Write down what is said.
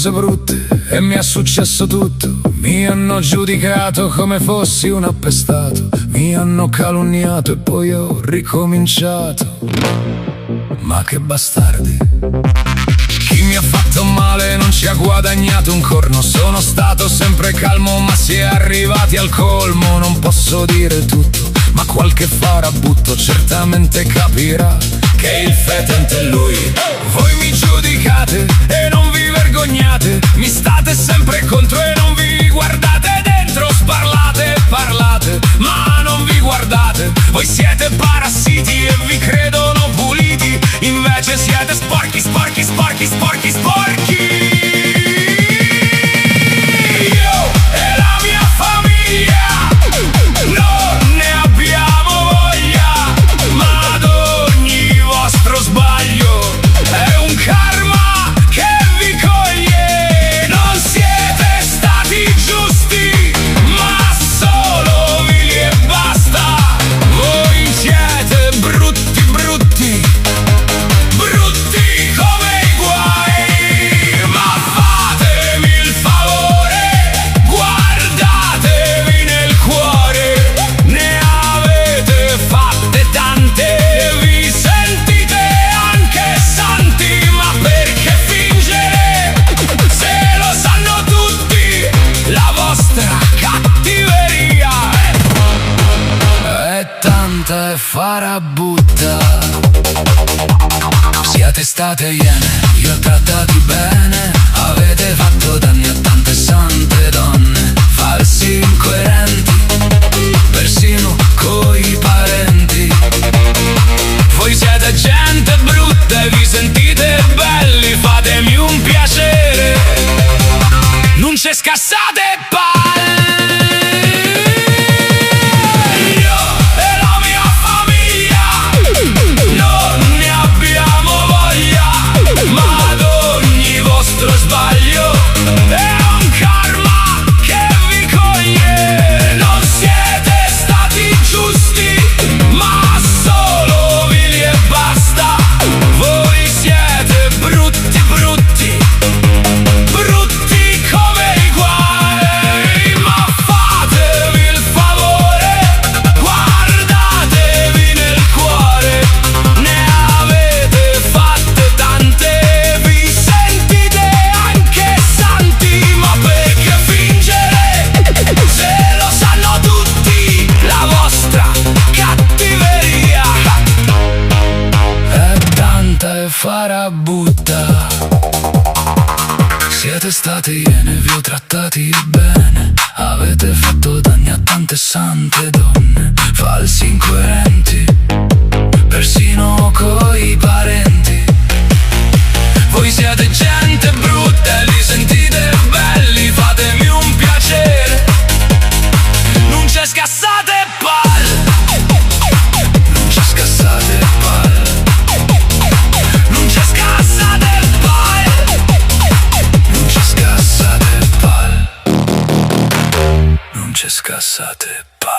cose brutte e mi è successo tutto. Mi hanno giudicato come fossi un appestato, mi hanno calunniato e poi ho ricominciato. Ma che bastardi! Chi mi ha fatto male non ci ha guadagnato un corno. Sono stato sempre calmo ma si è arrivati al colmo. Non posso dire tutto, ma qualche farabutto certamente capirà che il fetente è lui. Voi mi giudicate e non vi vergognate, mi state sempre contro e non vi guardate dentro. Sparlate e parlate, ma non vi guardate. Voi siete parassiti e vi credono puliti, invece siete sporchi, sporchi, sporchi, sporchi, sporchi. Io e la mia famiglia non ne abbiamo voglia, ma ad ogni vostro sbaglio è un karma che vi coglie. Non siete stati giusti, ma solo vili e basta. Voi siete brutti, brutti, brutti come i guai. Ma fatemi il favore, guardatevi nel cuore. Ne avete fatte tante e vi sentite anche santi. Ma perché fingere se lo sanno tutti? La vostra cattiveria è tanta e farabutta. Siete state iene, io ho trattati bene. Avete fatto danni a tante sante donne, falsi incoerenti, persino coi parenti. Voi siete gente brutta e vi sentite belli, fatemi un piacere, non c'è scassate palle. Io e la mia famiglia non ne abbiamo voglia, ma ad ogni vostro sbaglio è un karma che vi coglie. Non siete stati giusti, ma solo vili e basta. Voi siete brutti, brutti, brutti come i guai. Ma fatevi il favore, guardatevi nel cuore. Ne avete fatte tante, vi sentite anche santi. Ma perché fingere se lo sanno tutti? La vostra cattiveria è tanta e farabutta. Siete state iene, vi ho trattati bene. Avete fatto danni a tante sante donne, falsi incoerenti, persino coi parenti. Voi siete gente brutta e vi sentite belli, fatemi un piacere, non c'è scassate palle. Non c'è scassate palle. Non c'è scassate palle. Non c'è scassate palle. Non c'è scassate palle.